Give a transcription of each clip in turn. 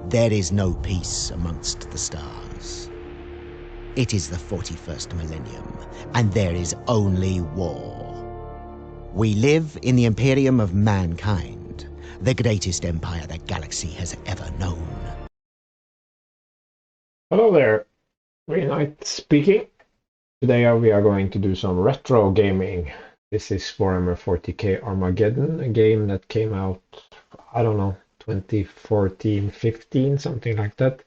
There is no peace amongst the stars. It is the 41st millennium, and there is only war. We live in the Imperium of mankind, the greatest empire the galaxy has ever known. Hello there, Green speaking. Today we are going to do some retro gaming. This is Warhammer 40k Armageddon, a game that came out, I don't know, 2014, 15, something like that.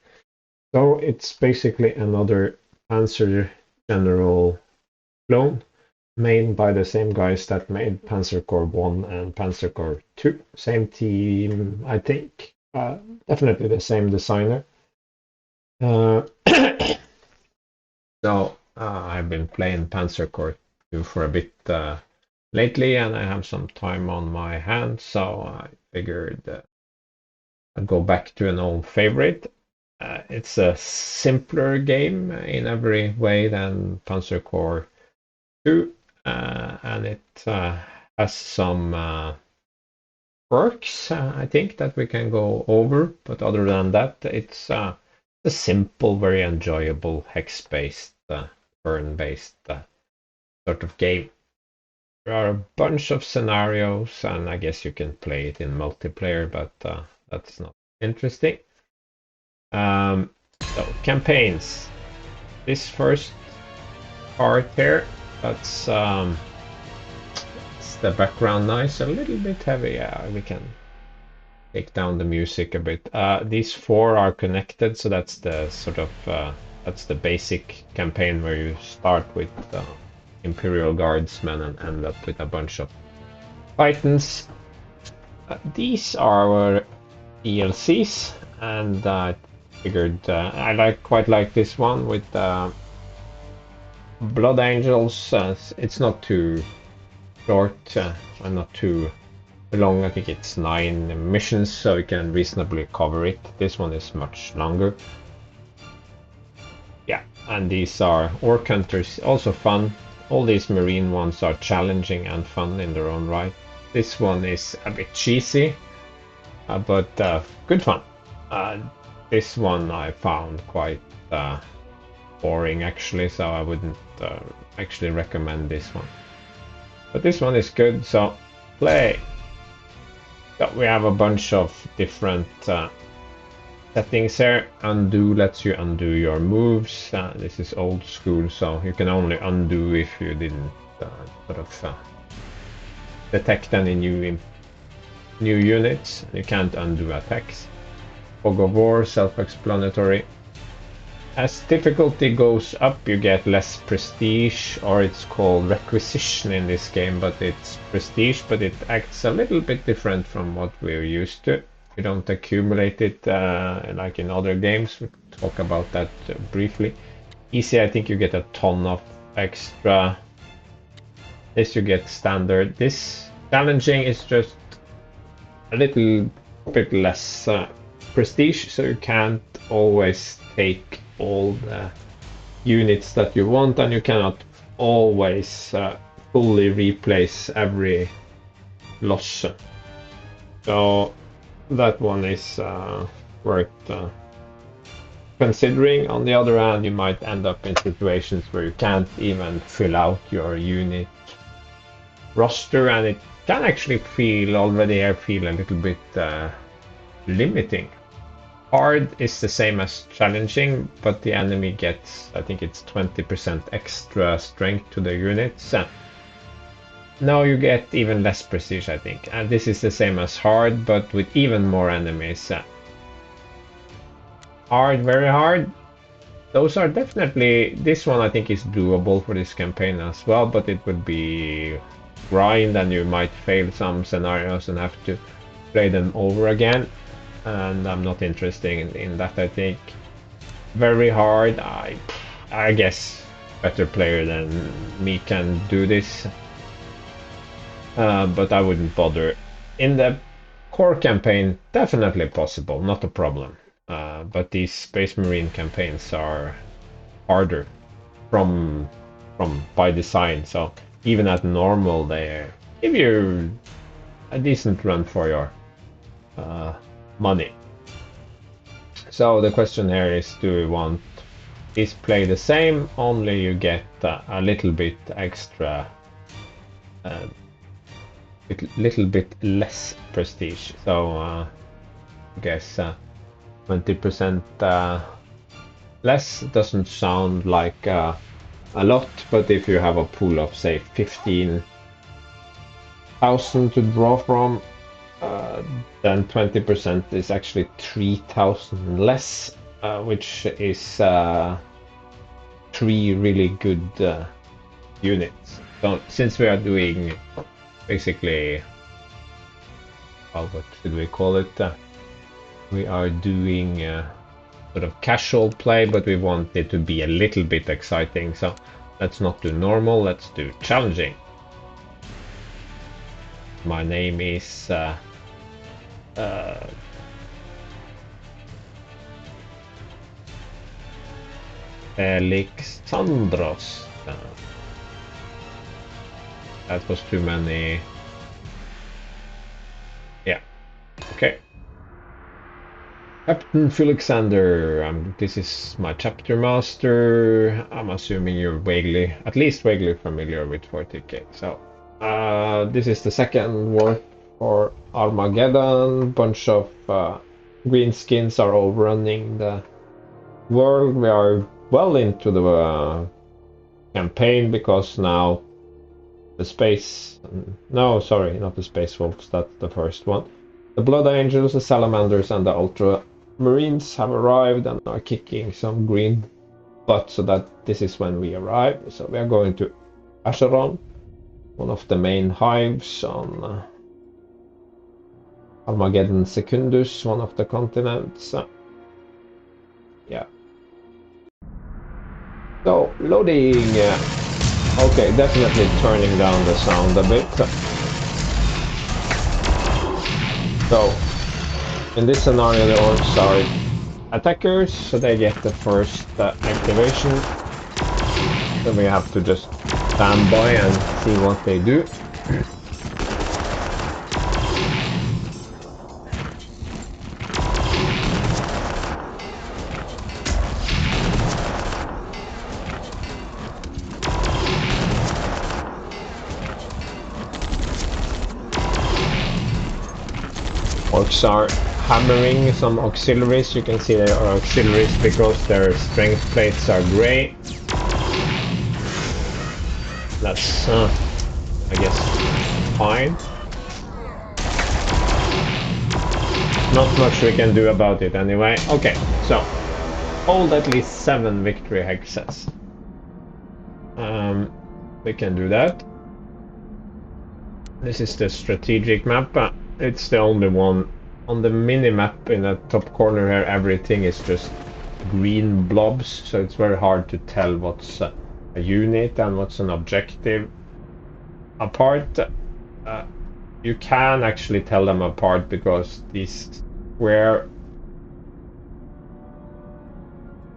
So it's basically another Panzer General clone, made by the same guys that made Panzer Corps 1 and Panzer Corps 2. Same team, I think. Definitely the same designer. So I've been playing Panzer Corps 2 for a bit lately, and I have some time on my hands, so I figured I'd go back to an old favorite. It's a simpler game in every way than Panzer Corps 2, and it has some quirks, I think, that we can go over, but other than that, it's a simple, very enjoyable hex-based, turn-based sort of game. There are a bunch of scenarios, and I guess you can play it in multiplayer, but that's not interesting. So, campaigns. This first part here, that's the background noise, a little bit heavy. Yeah, we can take down the music a bit. These four are connected, so that's the sort of that's the basic campaign where you start with Imperial Guardsmen and end up with a bunch of Titans. These are our DLCs, and I figured I quite like this one with Blood Angels. It's not too short and not too long. I think it's 9 missions, so you can reasonably cover it. This one is much longer. Yeah, and these are Ork Hunters, also fun. All these Marine ones are challenging and fun in their own right. This one is a bit cheesy, but good fun. This one I found quite boring actually, so I wouldn't actually recommend this one. But this one is good, so play. So we have a bunch of different settings here. Undo lets you undo your moves. This is old school, so you can only undo if you didn't sort of detect any new units. You can't undo attacks. Fog of War, self-explanatory. As difficulty goes up, you get less prestige, or it's called requisition in this game, but it's prestige, but it acts a little bit different from what we're used to. You don't accumulate it like in other games. We'll talk about that briefly. Easy, I think you get a ton of extra. This you get standard. This challenging is just a little bit less prestige, so you can't always take all the units that you want, and you cannot always fully replace every loss. So that one is worth considering. On the other hand, you might end up in situations where you can't even fill out your unit roster, and it can actually feel a little bit limiting. Hard is the same as challenging, but the enemy gets, I think it's 20% extra strength to the units. Now you get even less prestige, I think. And this is the same as hard, but with even more enemies. Hard, very hard. Those are definitely, this one I think is doable for this campaign as well, but it would be grind, and you might fail some scenarios and have to play them over again. And I'm not interested in that, I think. Very hard. I guess better player than me can do this. But I wouldn't bother. In the core campaign, definitely possible, not a problem. But these Space Marine campaigns are harder from by design. So even at normal, they give you a decent run for your money. So the question here is, do we want this play the same, only you get a little bit extra, little bit less prestige. So I guess 20% less doesn't sound like a lot, but if you have a pool of say 15,000 to draw from, then 20% is actually 3,000 less, which is 3 really good units. So since we are doing basically, well, what should we call it? We are doing sort of casual play, but we want it to be a little bit exciting. So let's not do normal, let's do challenging. My name is Alexandros. That was too many. Yeah. Okay. Captain Felixander. This is my chapter master. I'm assuming you're vaguely, at least vaguely familiar with 40k. So, this is the second war for Armageddon. Bunch of greenskins are overrunning the world. We are well into the campaign because now the space... No, sorry, not the space wolves, that's the first one. The Blood Angels, the Salamanders, and the Ultra Marines have arrived and are kicking some green butt, so that this is when we arrive. So we are going to Acheron, one of the main hives on Armageddon Secundus, one of the continents. Yeah. So, loading. Okay, definitely turning down the sound a bit. So, in this scenario, the orcs are attackers, so they get the first activation. So we have to just stand by and see what they do. Orcs are hammering some auxiliaries. You can see they are auxiliaries because their strength plates are grey. That's, I guess, fine. Not much we can do about it anyway. Okay, so hold at least 7 victory hexes. We can do that. This is the strategic map. It's the only one on the mini-map in the top corner here. Everything is just green blobs, so it's very hard to tell what's a unit and what's an objective apart. You can actually tell them apart because these square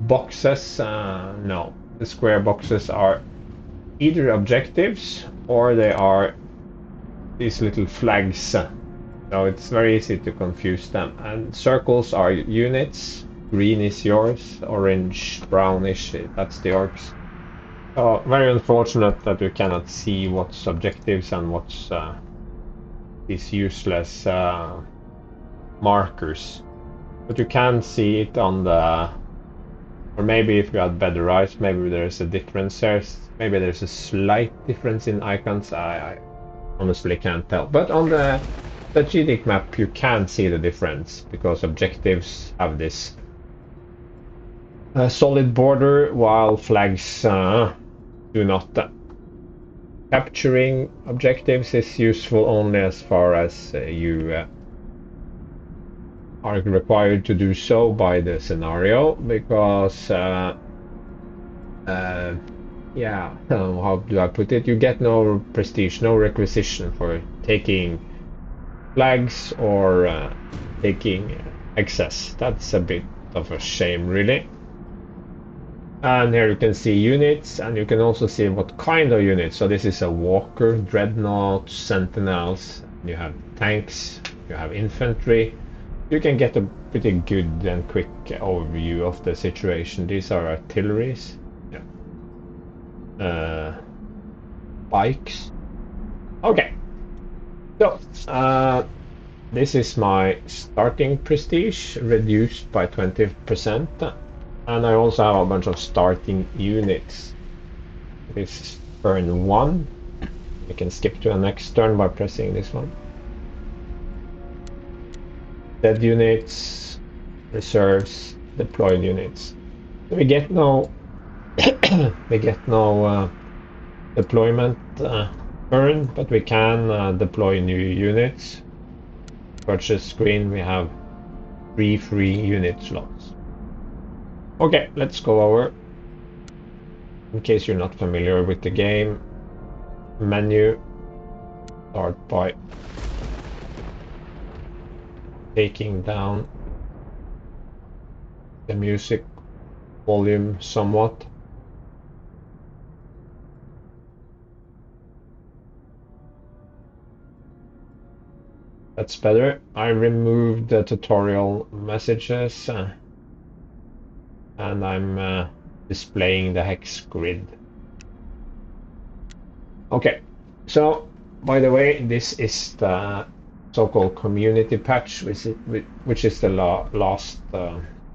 boxes, no, the square boxes are either objectives or they are these little flags. So it's very easy to confuse them. And circles are units. Green is yours. Orange, brownish, that's the orcs. So very unfortunate that you cannot see what's objectives and what's these useless markers. But you can see it on the... Or maybe if you had better eyes, maybe there's a difference there. Maybe there's a slight difference in icons. I honestly can't tell. But on the strategic map you can see the difference because objectives have this solid border while flags do not. Capturing objectives is useful only as far as you are required to do so by the scenario, because yeah, how do I put it? You get no prestige, no requisition for taking flags or taking excess. That's a bit of a shame, really. And here you can see units, and you can also see what kind of units. So this is a walker, dreadnoughts, sentinels. You have tanks, you have infantry, you can get a pretty good and quick overview of the situation. These are artilleries. Yeah. Bikes. Okay. So, this is my starting prestige, reduced by 20%. And I also have a bunch of starting units. This is turn 1. You can skip to the next turn by pressing this one. Dead units, reserves, deployed units. So we get no deployment turn, but we can deploy new units. Purchase screen, we have 3 free unit slots. Okay, let's go over. In case you're not familiar with the game, menu, start by taking down the music volume somewhat. That's better. I removed the tutorial messages and I'm displaying the hex grid. Okay, so by the way, this is the so-called community patch, which is the last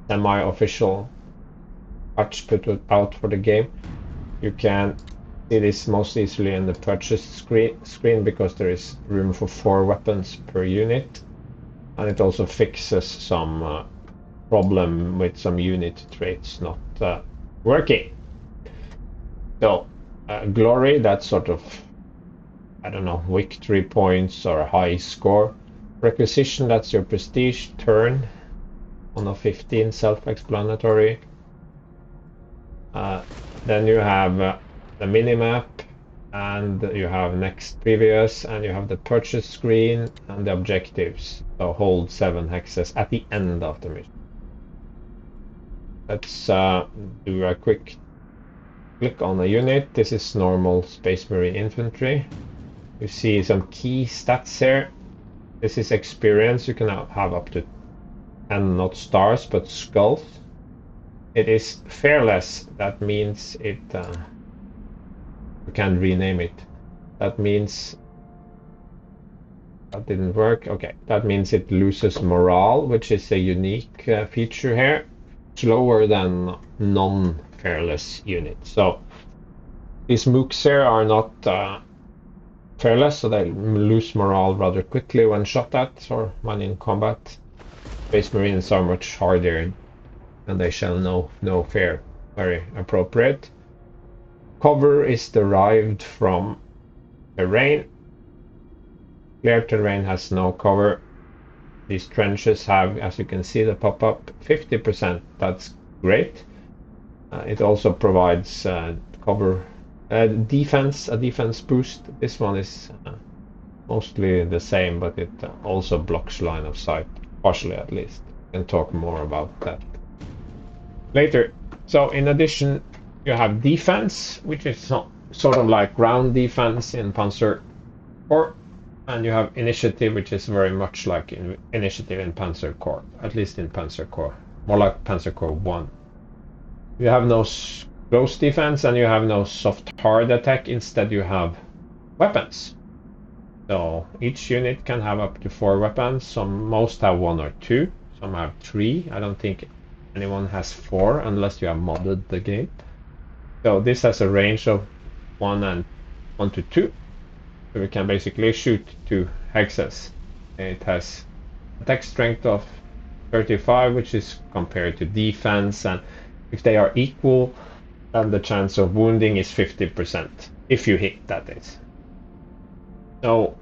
semi-official patch put out for the game. You can see this most easily in the purchase screen because there is room for 4 weapons per unit, and it also fixes some problem with some unit traits not working. So glory, that's sort of, I don't know, victory points or a high score. Requisition, that's your prestige turn on a 15, self-explanatory. Then you have the minimap, and you have next previous, and you have the purchase screen and the objectives. So hold 7 hexes at the end of the mission. Let's do a quick click on a unit. This is normal Space Marine infantry. You see some key stats here. This is experience. You can have up to 10, not stars, but skulls. It is fearless. That means it... we can rename it. That means... that didn't work. Okay, that means it loses morale, which is a unique feature here. Slower than non-fearless units. So these mooks here are not fearless, so they lose morale rather quickly when shot at or when in combat. Space Marines are much harder, and they shall know no fear. Very appropriate. Cover is derived from terrain. Clear terrain has no cover. These trenches have, as you can see, the pop-up 50%. That's great. It also provides cover defense, a defense boost. This one is mostly the same, but it also blocks line of sight, partially at least. We can talk more about that later. So in addition, you have defense, which is sort of like ground defense in Panzer Corps. And you have initiative, which is very much like initiative in Panzer Corps, at least in Panzer Corps, more like Panzer Corps 1. You have no close defense and you have no soft hard attack. Instead, you have weapons. So each unit can have up to 4 weapons. Most have 1 or 2. Some have 3. I don't think anyone has 4 unless you have modded the game. So this has a range of 1 to 2. So we can basically shoot 2 hexes. It has attack strength of 35, which is compared to defense, and if they are equal, then the chance of wounding is 50%, if you hit, that is. So,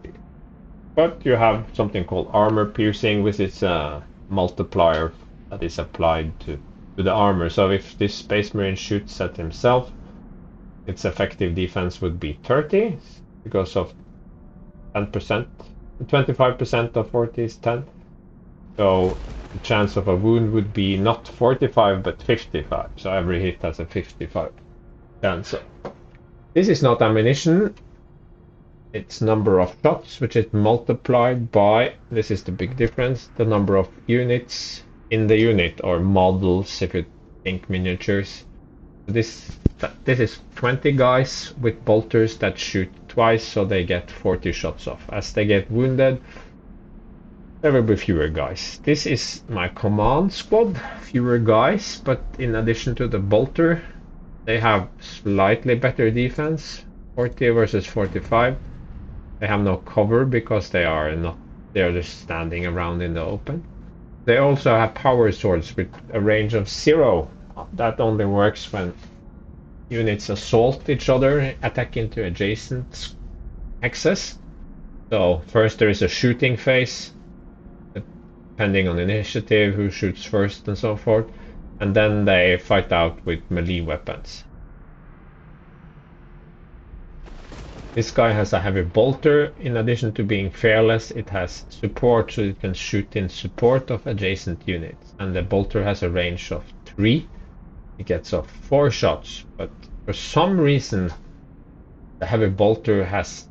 but you have something called armor piercing, which is a multiplier that is applied to the armor. So if this Space Marine shoots at himself, its effective defense would be 30, because of 10%, 25% of 40 is 10. So the chance of a wound would be not 45 but 55. So every hit has a 55 chance. This is not ammunition. its number of shots, which is multiplied by, this is the big difference, the number of units in the unit, or models if you think miniatures. This is 20 guys with bolters that shoot twice, so they get 40 shots off. As they get wounded, there will be fewer guys. This is my command squad, fewer guys, but in addition to the bolter, they have slightly better defense, 40 versus 45. They have no cover because they are just standing around in the open. They also have power swords with a range of 0. That only works when units assault each other, attack into adjacent hexes. So first there is a shooting phase, depending on initiative, who shoots first and so forth, and then they fight out with melee weapons. This guy has a heavy bolter. In addition to being fearless, it has support, so it can shoot in support of adjacent units. And the bolter has a range of 3. It gets off 4 shots, but for some reason the heavy bolter has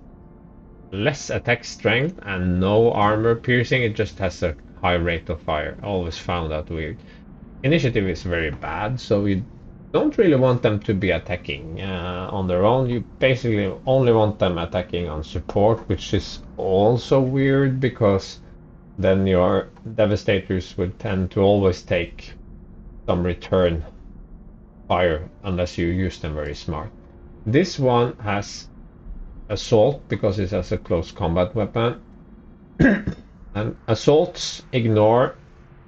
less attack strength and no armor piercing. It just has a high rate of fire. I always found that weird. Initiative is very bad, so you don't really want them to be attacking on their own. You basically only want them attacking on support, which is also weird because then your devastators would tend to always take some return fire unless you use them very smart. This one has assault because it has a close combat weapon. And assaults ignore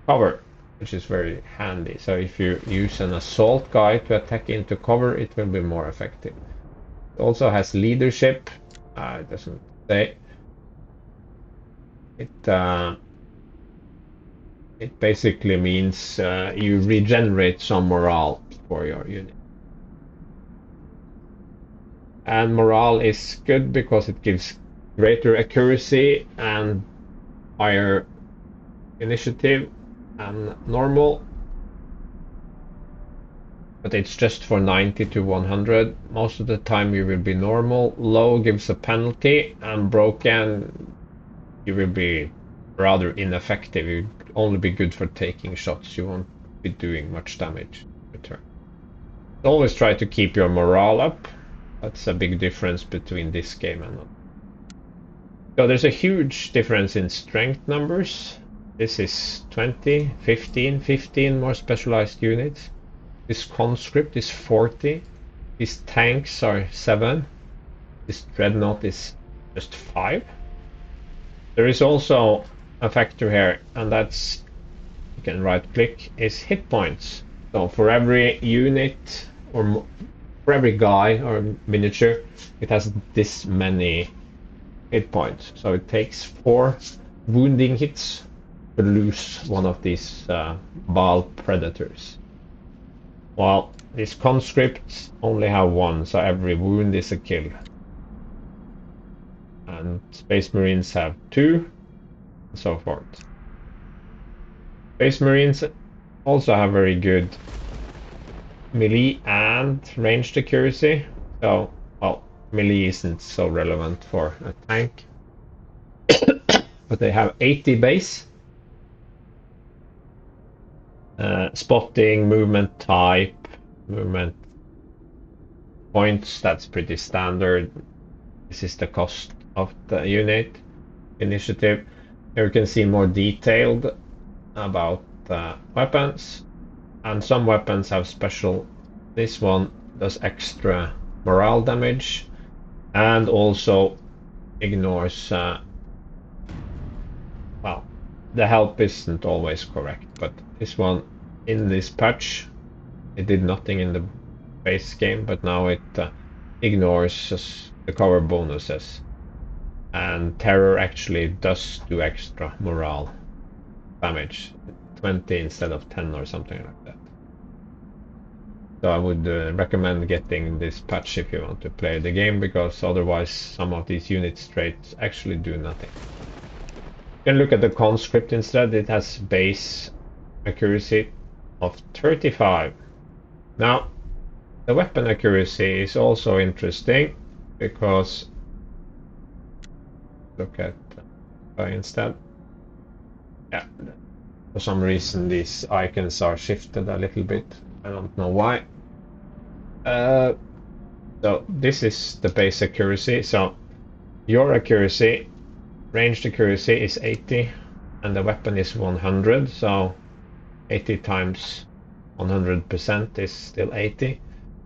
cover, which is very handy. So if you use an assault guy to attack into cover, it will be more effective. It also has leadership. It doesn't say. It basically means you regenerate some morale for your unit. And morale is good because it gives greater accuracy and higher initiative and normal, but it's just for 90 to 100. Most of the time you will be normal. Low gives a penalty, and broken you will be rather ineffective. You'll only be good for taking shots. You won't be doing much damage in return. Always try to keep your morale up. That's a big difference between this game and not. So there's a huge difference in strength numbers. This is 20, 15 more specialized units. This conscript is 40. These tanks are 7. This dreadnought is just 5. There is also a factor here, and that's, you can right click, is hit points. So for every unit, or for every guy or miniature, it has this many hit points. So it takes 4 wounding hits to lose one of these Baal predators. While these conscripts only have 1, so every wound is a kill. And Space Marines have 2, and so forth. Space Marines also have very good melee and ranged accuracy. So, well, melee isn't so relevant for a tank. But they have 80 base. Spotting, movement type, movement points, that's pretty standard. This is the cost of the unit. Initiative. Here you can see more detailed about weapons. And some weapons have special. This one does extra morale damage and also ignores well, the help isn't always correct, but this one in this patch, it did nothing in the base game, but now it ignores the cover bonuses. And terror actually does do extra morale damage, 20 instead of 10 or something like that. So I would recommend getting this patch if you want to play the game, because otherwise some of these unit traits actually do nothing. You can look at the conscript instead. It has base accuracy of 35. Now, the weapon accuracy is also interesting, because look at instead. Yeah, for some reason these icons are shifted a little bit. I don't know why. So this is the base accuracy. So your accuracy, ranged accuracy is 80, and the weapon is 100. So 80 times 100% is still 80.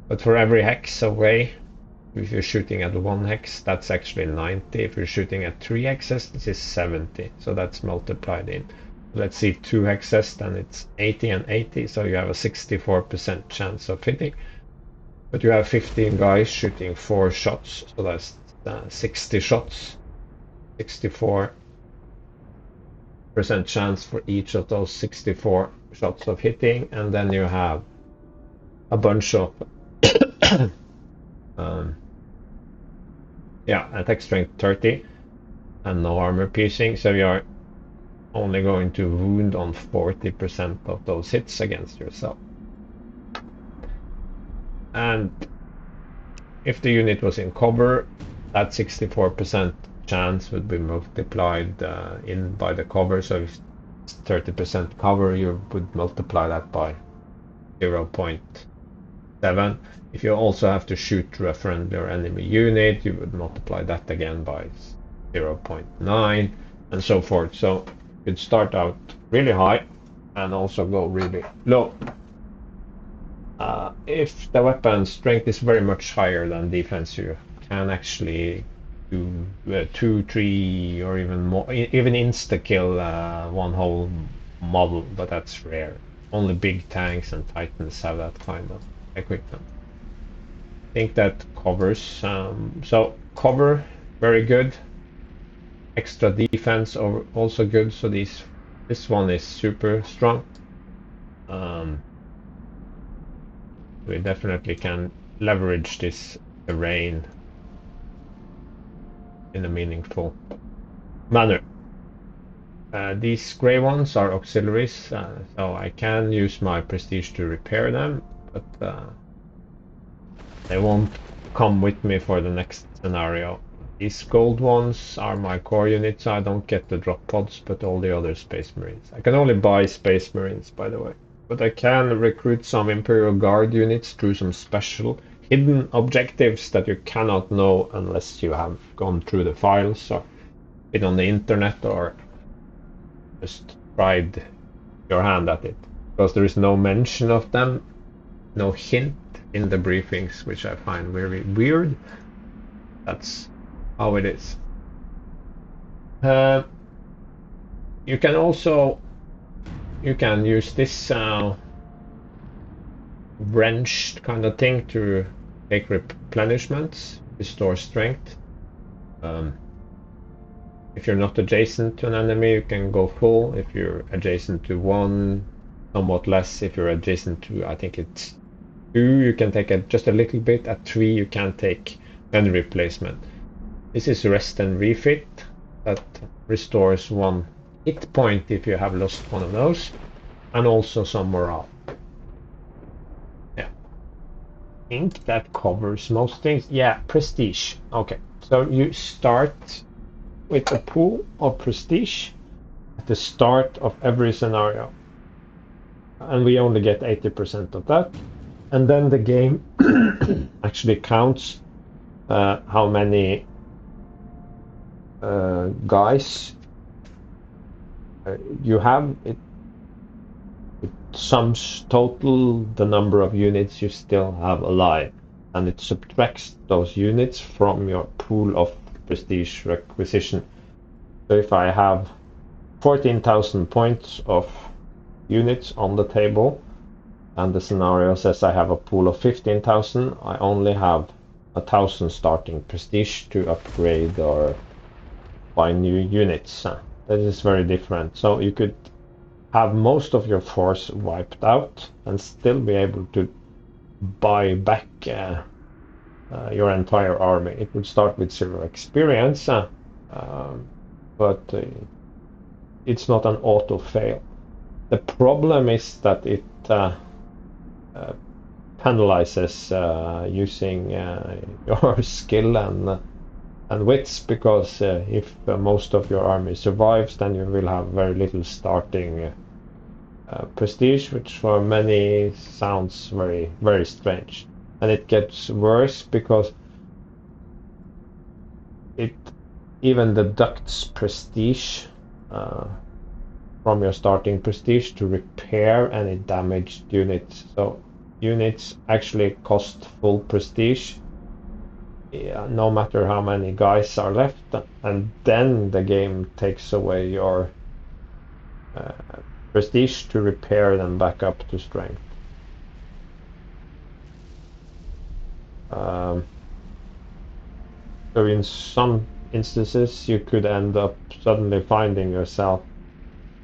But for every hex away, if you're shooting at 1 hex, that's actually 90. If you're shooting at 3 hexes, this is 70. So that's multiplied in. Let's see, 2 hexes, then it's 80 and 80. So you have a 64% chance of hitting. But you have 15 guys shooting 4 shots. So that's 60 shots. 64% chance for each of those 64 shots of hitting. And then you have a bunch of attack strength 30 and no armor piercing, so you're only going to wound on 40% of those hits against yourself. And if the unit was in cover, that 64% chance would be multiplied in by the cover. So if it's 30% cover, you would multiply that by 0.7. If you also have to shoot through a friendly or enemy unit, you would multiply that again by 0.9 and so forth. So you'd start out really high and also go really low. If the weapon strength is very much higher than defense, you can actually do 2, 3, or even more, even insta-kill one whole model, but that's rare. Only big tanks and titans have that kind of equipment. I think that covers. So cover, very good. Extra defense, also good. So this one is super strong. We definitely can leverage this terrain in a meaningful manner. These gray ones are auxiliaries, so I can use my prestige to repair them, but they won't come with me for the next scenario. These gold ones are my core units, so I don't get the drop pods, but all the other Space Marines. I can only buy Space Marines, by the way. But I can recruit some Imperial Guard units through some special hidden objectives that you cannot know unless you have gone through the files or been on the internet or just tried your hand at it. Because there is no mention of them, no hint in the briefings, which I find very weird. That's how it is. You can also use this wrench kind of thing to take replenishments, restore strength. If you're not adjacent to an enemy, you can go full. If you're adjacent to one, somewhat less. If you're adjacent to, I think it's 2, you can take just a little bit. At 3, you can take any replacement. This is rest and refit. That restores 1 hit point if you have lost one of those, and also some morale. Yeah, I think that covers most things. Yeah, prestige. Okay, so you start with a pool of prestige at the start of every scenario, and we only get 80% of that, and then the game actually counts how many guys you have. It sums total the number of units you still have alive, and it subtracts those units from your pool of prestige requisition. So if I have 14,000 points of units on the table and the scenario says I have a pool of 15,000, I only have 1,000 starting prestige to upgrade or buy new units. That is very different. So you could have most of your force wiped out and still be able to buy back your entire army. It would start with 0 experience, but it's not an auto fail. The problem is that it penalizes using your skill and and wits, because if most of your army survives, then you will have very little starting prestige, which for many sounds very, very strange. And it gets worse because it even deducts prestige from your starting prestige to repair any damaged units. So units actually cost full prestige, no matter how many guys are left, and then the game takes away your prestige to repair them back up to strength. So in some instances you could end up suddenly finding yourself.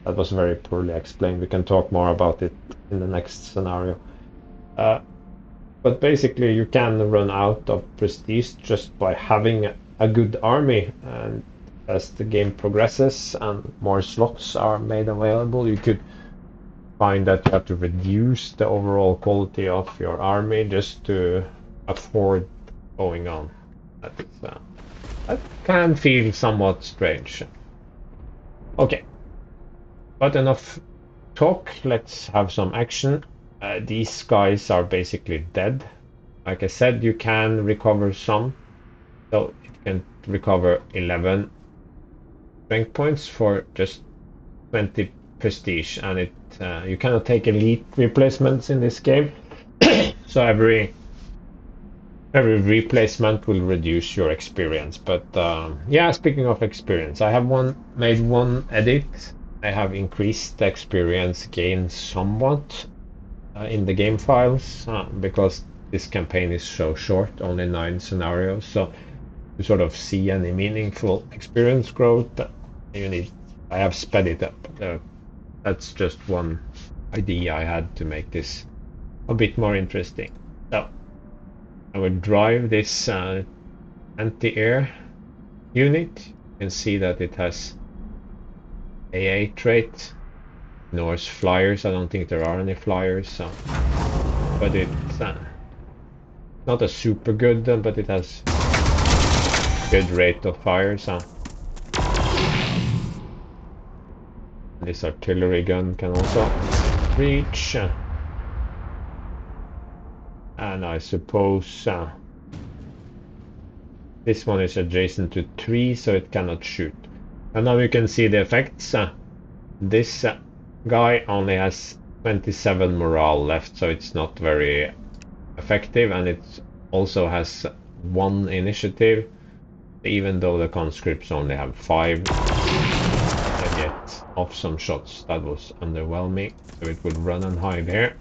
That was very poorly explained. We can talk more about it in the next scenario. But basically you can run out of prestige just by having a good army, and as the game progresses and more slots are made available, you could find that you have to reduce the overall quality of your army just to afford going on. That can feel somewhat strange. Okay, but enough talk, let's have some action. These guys are basically dead. Like I said, you can recover some. So it can recover 11 strength points for just 20 prestige, and it you cannot take elite replacements in this game. So every replacement will reduce your experience. But yeah, speaking of experience, I have made one edit. I have increased the experience gain somewhat in the game files, because this campaign is so short, only 9 scenarios. So to sort of see any meaningful experience growth, I have sped it up. That's just one idea I had to make this a bit more interesting. So I will drive this anti-air unit. You can see that it has AA trait. Ignores flyers. I don't think there are any flyers, but it's not a super good, but it has good rate of fire. This artillery gun can also reach, and I suppose this one is adjacent to 3, so it cannot shoot. And now you can see the effects. This guy only has 27 morale left, so it's not very effective, and it also has 1 initiative, even though the conscripts only have 5. I get off some shots. That was underwhelming, so it would run and hide here.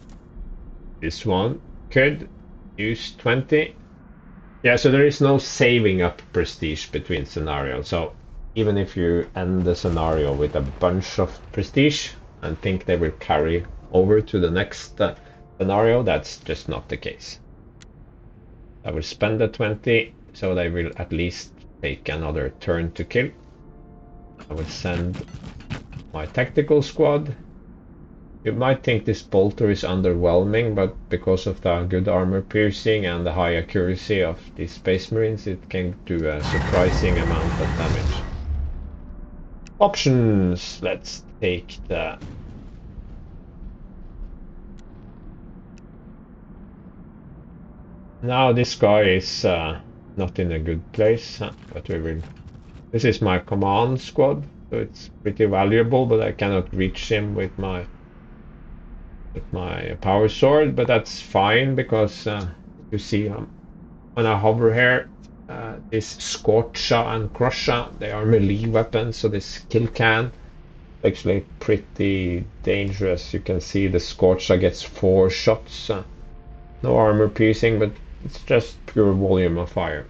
This one could use 20. Yeah, so there is no saving up prestige between scenarios. So even if you end the scenario with a bunch of prestige and think they will carry over to the next scenario, that's just not the case. I will spend the 20, so they will at least take another turn to kill. I will send my tactical squad. You might think this bolter is underwhelming, but because of the good armor piercing and the high accuracy of these Space Marines, it can do a surprising amount of damage. Options. Let's take the now this guy is not in a good place, but we will. This is my command squad, so it's pretty valuable, but I cannot reach him with my power sword. But that's fine, because you see when I hover here, this Scorcha and Crusher, they are melee weapons, so this kill can actually pretty dangerous. You can see the Scorcha gets 4 shots, no armor piercing, but it's just pure volume of fire.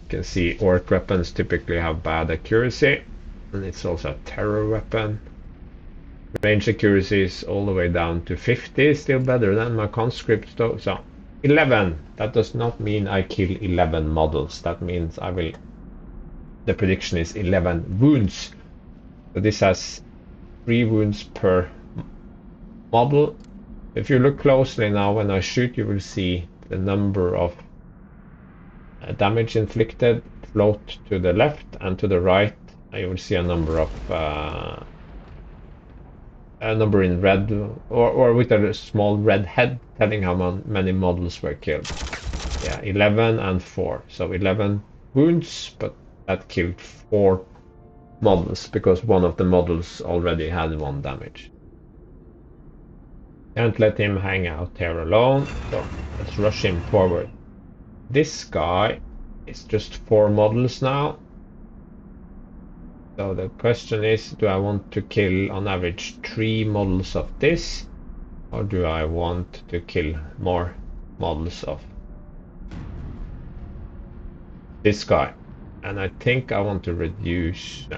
You can see Orc weapons typically have bad accuracy, and it's also a terror weapon. Range accuracy is all the way down to 50, still better than my conscript though. So 11, that does not mean I kill 11 models, that means I will, the prediction is 11 wounds. So this has 3 wounds per model. If you look closely now when I shoot, you will see the number of damage inflicted. float to the left and to the right, you will see a number of a number in red, or with a small red head telling how many models were killed. Yeah, 11 and 4. So 11 wounds, but that killed 4 models because one of the models already had 1 damage. Can't let him hang out here alone, so let's rush him forward. This guy is just 4 models now. So the question is, do I want to kill on average 3 models of this, or do I want to kill more models of this guy? And I think I want to reduce.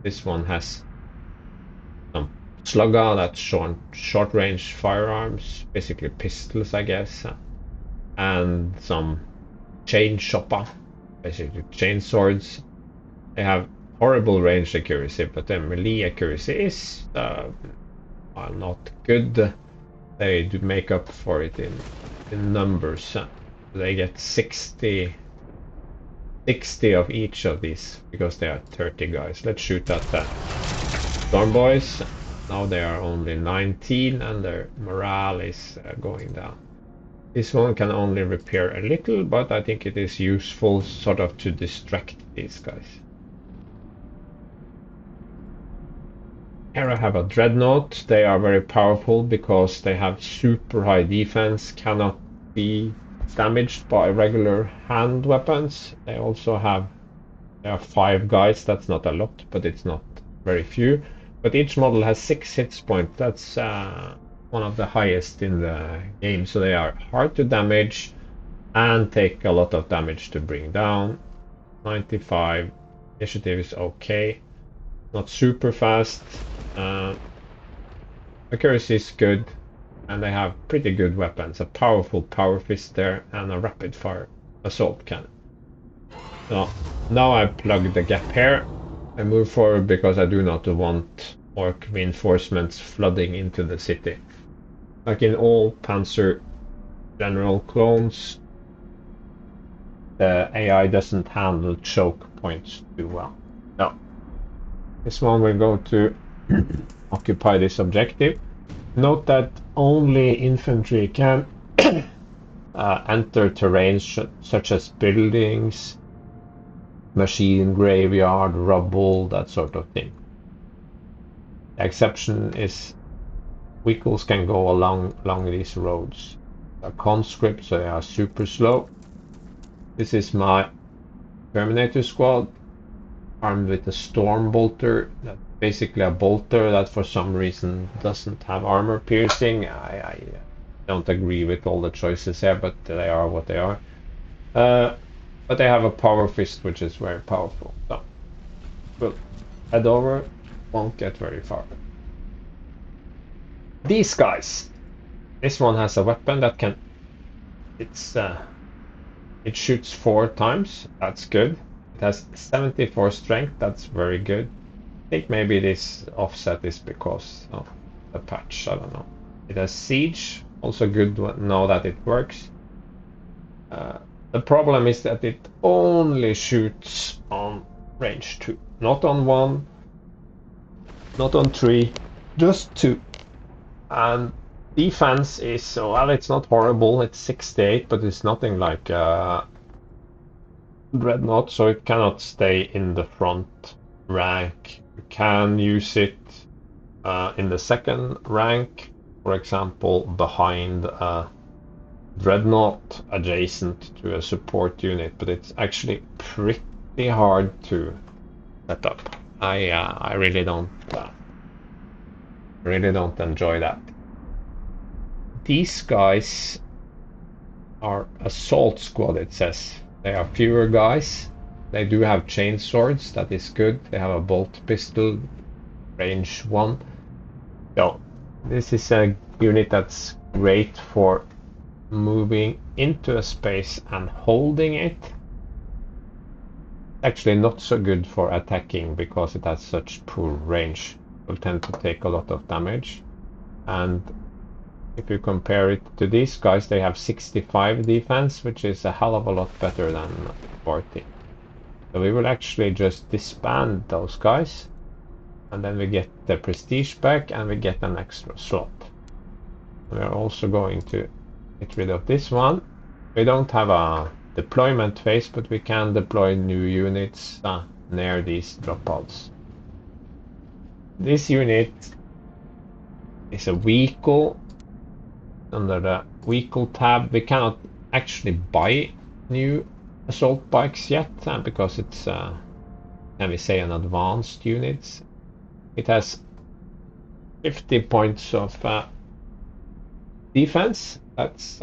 This one has some slugger, that's short range firearms, basically pistols, I guess, and some chain chopper, basically chain swords. They have horrible range accuracy, but their melee accuracy is not good. They do make up for it in numbers. They get 60 of each of these because they are 30 guys. Let's shoot at the Storm Boys. Now they are only 19 and their morale is going down. This one can only repair a little, but I think it is useful sort of to distract these guys. Here I have a Dreadnought. They are very powerful because they have super high defense, cannot be damaged by regular hand weapons. They also have 5 guys. That's not a lot, but it's not very few. But each model has 6 hit points. That's one of the highest in the game. So they are hard to damage and take a lot of damage to bring down. 95 initiative is okay. Not super fast. Accuracy is good. And they have pretty good weapons. A powerful power fist there and a rapid fire assault cannon. So now I plug the gap here. I move forward because I do not want Ork reinforcements flooding into the city. Like in all Panzer General clones, the AI doesn't handle choke points too well. No. This one will go to occupy this objective. Note that only infantry can enter terrains such as buildings, machine graveyard, rubble, that sort of thing. The exception is vehicles can go along these roads. They're conscript, so they are super slow. This is my Terminator squad, armed with a storm bolter. That's basically a bolter that for some reason doesn't have armor piercing. I don't agree with all the choices here, but they are what they are. But they have a power fist, which is very powerful. So we'll head over, won't get very far. These guys. This one has a weapon that can... it shoots 4 times. That's good. It has 74 strength. That's very good. I think maybe this offset is because of the patch. I don't know. It has siege. Also good to know that it works. The problem is that it only shoots on range 2. Not on 1. Not on 3. Just 2. And defense is, well, it's not horrible. It's 68, but it's nothing like Dreadnought, so it cannot stay in the front rank. You can use it in the second rank, for example, behind a Dreadnought adjacent to a support unit, but it's actually pretty hard to set up. I really don't enjoy that. These guys are assault squad, it says. They are fewer guys. They do have chain swords, that is good. They have a bolt pistol, range 1. So this is a unit that's great for moving into a space and holding it. Actually not so good for attacking because it has such poor range. It will tend to take a lot of damage. And If you compare it to these guys, they have 65 defense, which is a hell of a lot better than 40. So we will actually just disband those guys, and then we get the prestige back and we get an extra slot. We are also going to get rid of this one. We don't have a deployment phase, but we can deploy new units near these drop pods. This unit is a vehicle. Under the vehicle tab, we cannot actually buy new assault bikes yet because it's, can we say, an advanced unit. It has 50 points of defense. That's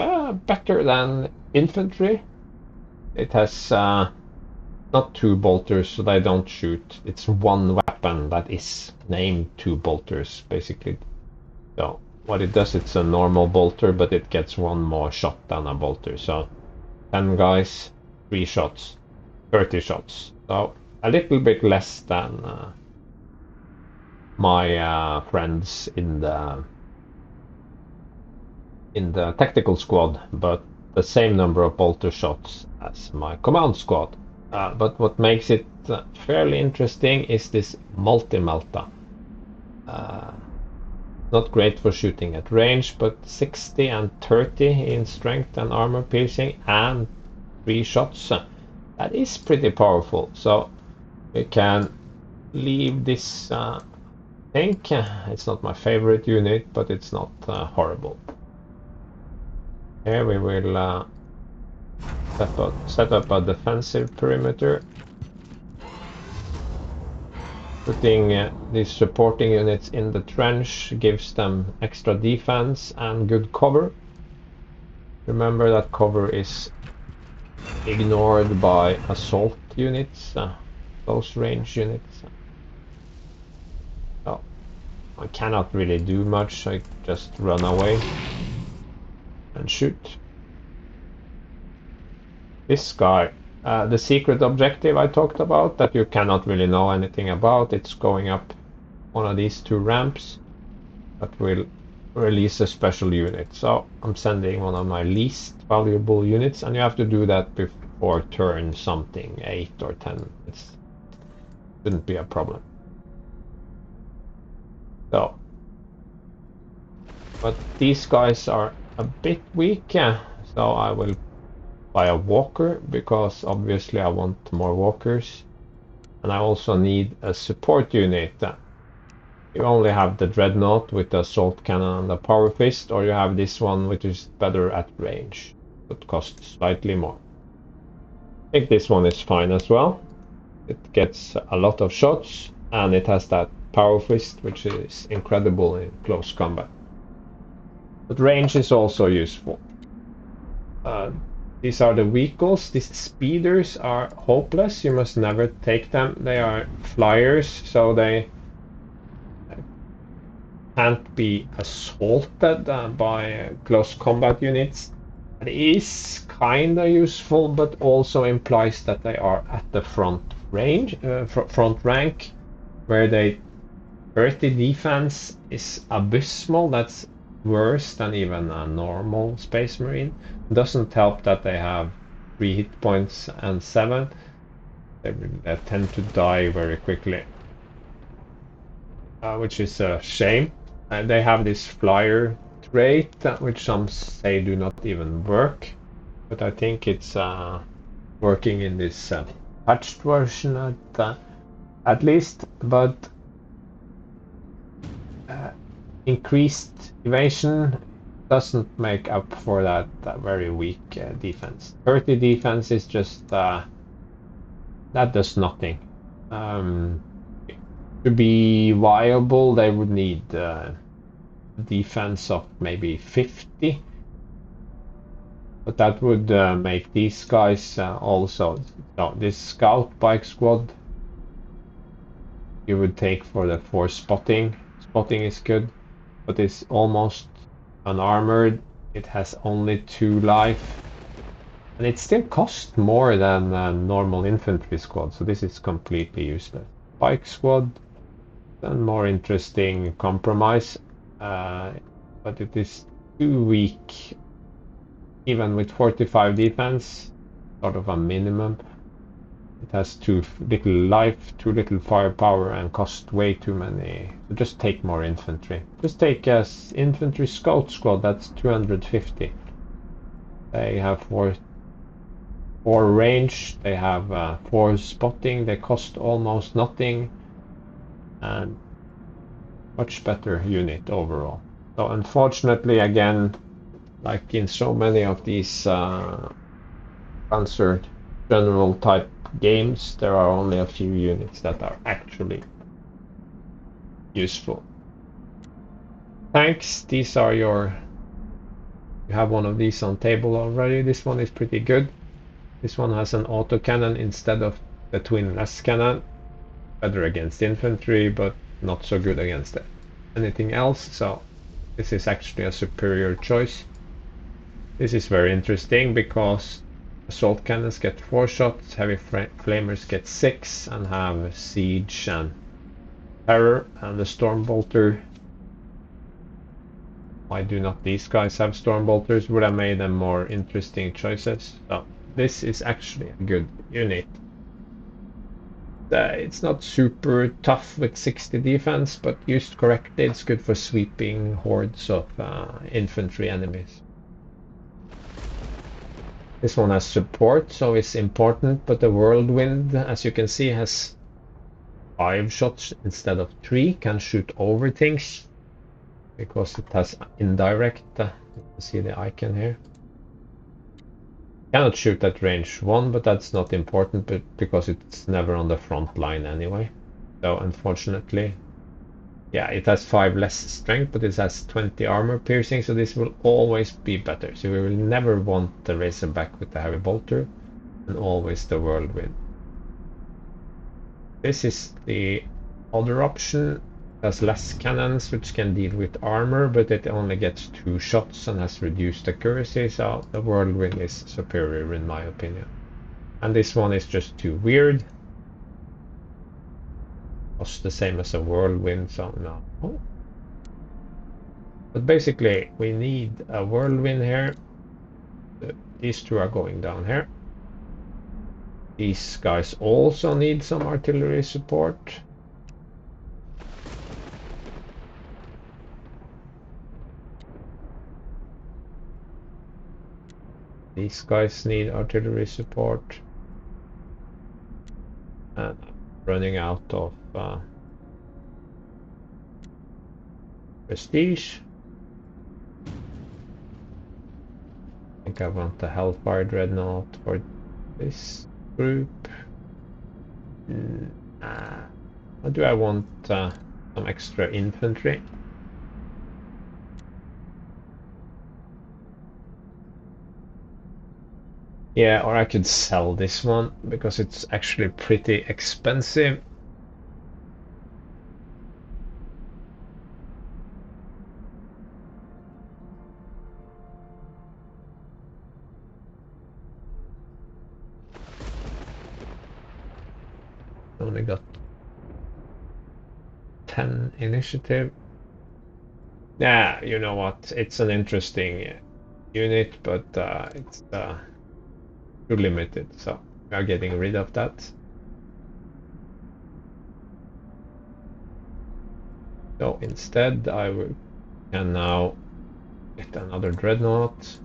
better than infantry. It has not 2 bolters, so they don't shoot. It's one weapon that is named 2 bolters, basically. So what it does, it's a normal bolter, but it gets 1 more shot than a bolter. So 10 guys, 3 shots, 30 shots. So a little bit less than my friends in the tactical squad, but the same number of bolter shots as my command squad. But what makes it fairly interesting is this multi-melta. Not great for shooting at range, but 60 and 30 in strength and armor piercing and 3 shots. That is pretty powerful. So we can leave this tank. It's not my favorite unit, but it's not horrible. Here we will set up a defensive perimeter. Putting these supporting units in the trench gives them extra defense and good cover. Remember that cover is ignored by assault units, close range units. So I cannot really do much, I just run away and shoot. This guy, the secret objective I talked about that you cannot really know anything about, it's going up one of these 2 ramps that will release a special unit. So I'm sending one of my least valuable units, and you have to do that before turn something, 8 or 10. It shouldn't be a problem. So, but these guys are a bit weak, so I will buy a walker because obviously I want more walkers, and I also need a support unit. You only have the dreadnought with the assault cannon and the power fist, or you have this one which is better at range but costs slightly more. I think this one is fine as well. It gets a lot of shots and it has that power fist which is incredible in close combat. But range is also useful. These are the vehicles. These speeders are hopeless. You must never take them. They are flyers, so they can't be assaulted by close combat units. It is kinda useful, but also implies that they are at the front range, front rank, where they 30 defense is abysmal. That's worse than even a normal Space Marine. Doesn't help that they have 3 hit points and 7. They tend to die very quickly, which is a shame. They have this flyer trait, which some say do not even work, but I think it's working in this patched version at least. But increased evasion doesn't make up for that very weak defense. 30 defense is just that does nothing. To be viable, they would need defense of maybe 50, but that would make these guys also. So this scout bike squad you would take for the force spotting. Spotting is good, but it's almost unarmored. It has only 2 life, and it still costs more than a normal infantry squad, so this is completely useless. Bike squad, a more interesting compromise, but it is too weak, even with 45 defense, sort of a minimum. It has too little life, too little firepower, and cost way too many. So just take more infantry. Just take a infantry scout squad, that's 250. They have 4 range, they have 4 spotting, they cost almost nothing, and much better unit overall. So unfortunately, again, like in so many of these Panzer general type games, there are only a few units that are actually useful. Tanks, these are your... You have one of these on table already. This one is pretty good. This one has an autocannon instead of the twin less cannon. Better against infantry, but not so good against anything else. So this is actually a superior choice. This is very interesting because assault cannons get 4 shots, heavy flamers get 6, and have siege and terror, and the storm bolter. Why do not these guys have storm bolters? Would have made them more interesting choices. So this is actually a good unit. It's not super tough with 60 defense, but used correctly, it's good for sweeping hordes of infantry enemies. This one has support, so it's important, but the whirlwind, as you can see, has 5 shots instead of 3, can shoot over things because it has indirect. You can see the icon here. Cannot shoot at range 1, but that's not important because it's never on the front line anyway. So unfortunately, yeah, it has 5 less strength, but it has 20 armor piercing, so this will always be better. So we will never want the Razorback with the heavy bolter, and always the whirlwind. This is the other option. It has less cannons, which can deal with armor, but it only gets 2 shots and has reduced accuracy, so the whirlwind is superior in my opinion. And this one is just too weird. Costs the same as a whirlwind, so no. But basically, we need a whirlwind here. These 2 are going down here. These guys also need some artillery support. These guys need artillery support. And I'm running out of prestige. I think I want the Hellfire Dreadnought for this group. Or do I want some extra infantry? Yeah, or I could sell this one because it's actually pretty expensive. Only got 10 initiative. Yeah, you know what? It's an interesting unit, but it's too limited, so we are getting rid of that. So instead, can now get another dreadnought.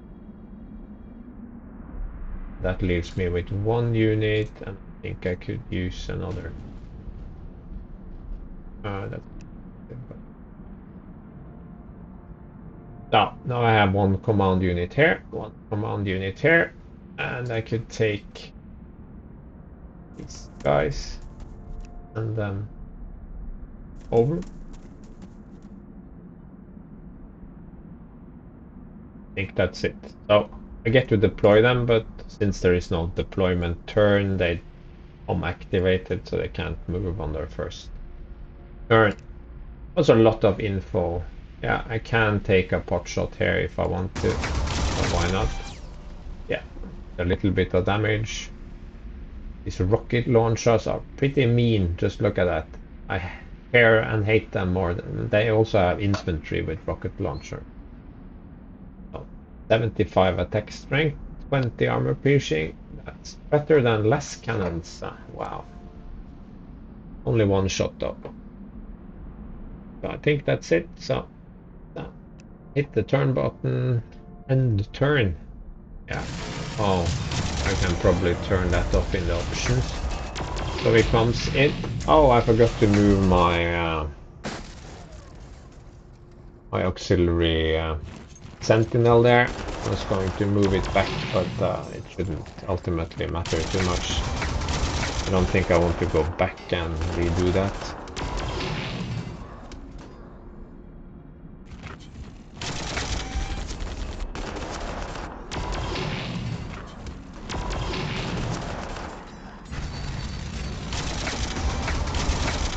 That leaves me with 1 unit, and I think I could use another. Now I have 1 command unit here, 1 command unit here, and I could take these guys and then over. I think that's it. So I get to deploy them, but since there is no deployment turn, they become activated, so they can't move on their first turn. Also a lot of info. Yeah, I can take a pot shot here if I want to, so why not? Yeah, a little bit of damage. These rocket launchers are pretty mean, just look at that. I fear and hate them more than they also have infantry with rocket launcher. 75 attack strength, 20 armor piercing. That's better than less cannons. Wow. Only one shot though. So I think that's it. So hit the turn button, end turn. Yeah. Oh, I can probably turn that off in the options. So he comes in. Oh, I forgot to move my my auxiliary sentinel there. I was going to move it back, but it shouldn't ultimately matter too much. I don't think I want to go back and redo that.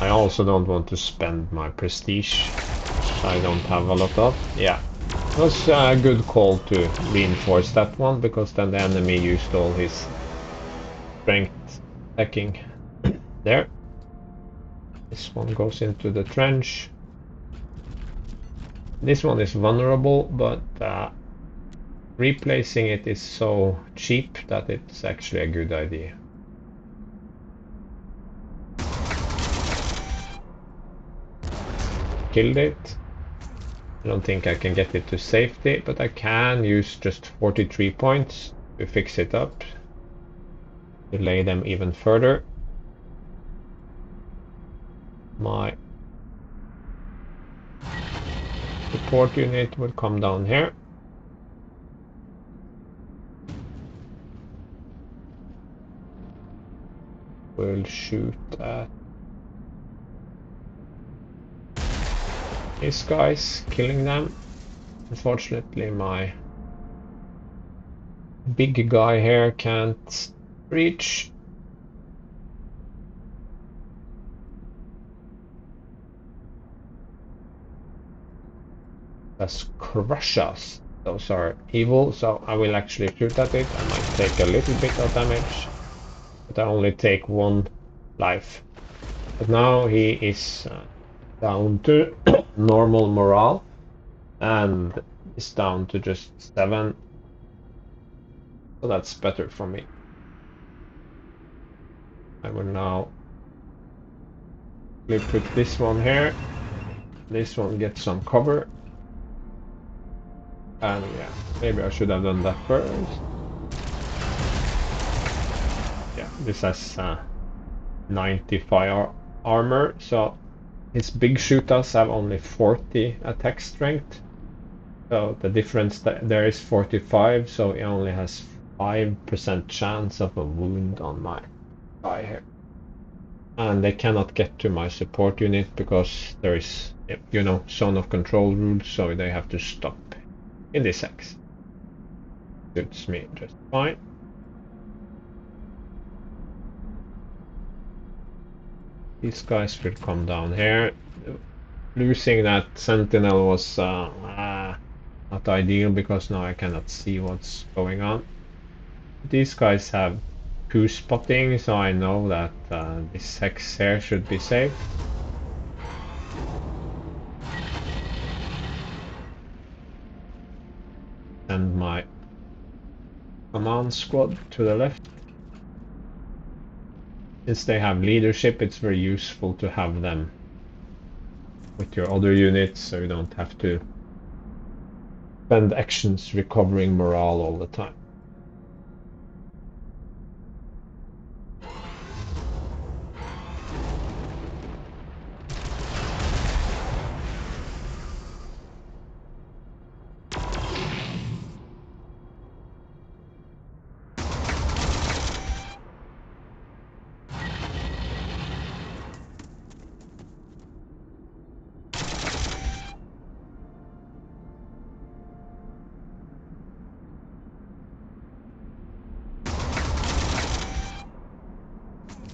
I also don't want to spend my prestige, which I don't have a lot of. Yeah, it was a good call to reinforce that one, because then the enemy used all his strength attacking there. This one goes into the trench. This one is vulnerable, but replacing it is so cheap that it's actually a good idea. Killed it. I don't think I can get it to safety, but I can use just 43 points to fix it up. Delay them even further. My support unit will come down here. We'll shoot at these guys, killing them. Unfortunately, my big guy here can't reach. Let's crush us. Those are evil, so I will actually shoot at it. I might take a little bit of damage, but I only take 1 life. But now he is down to normal morale and is down to just 7. So that's better for me. I will now put this one here. This one gets some cover. And yeah, maybe I should have done that first. Yeah, this has 95 armor, so his big shooters have only 40 attack strength. So the difference there is 45, so he only has 5% chance of a wound on my guy here. And they cannot get to my support unit because there is, you know, zone of control rules, so they have to stop in this hex. Suits me just fine. These guys will come down here. Losing that sentinel was not ideal, because now I cannot see what's going on. These guys have coup spotting, so I know that this hex here should be safe. And my command squad to the left. Since they have leadership, it's very useful to have them with your other units, so you don't have to spend actions recovering morale all the time.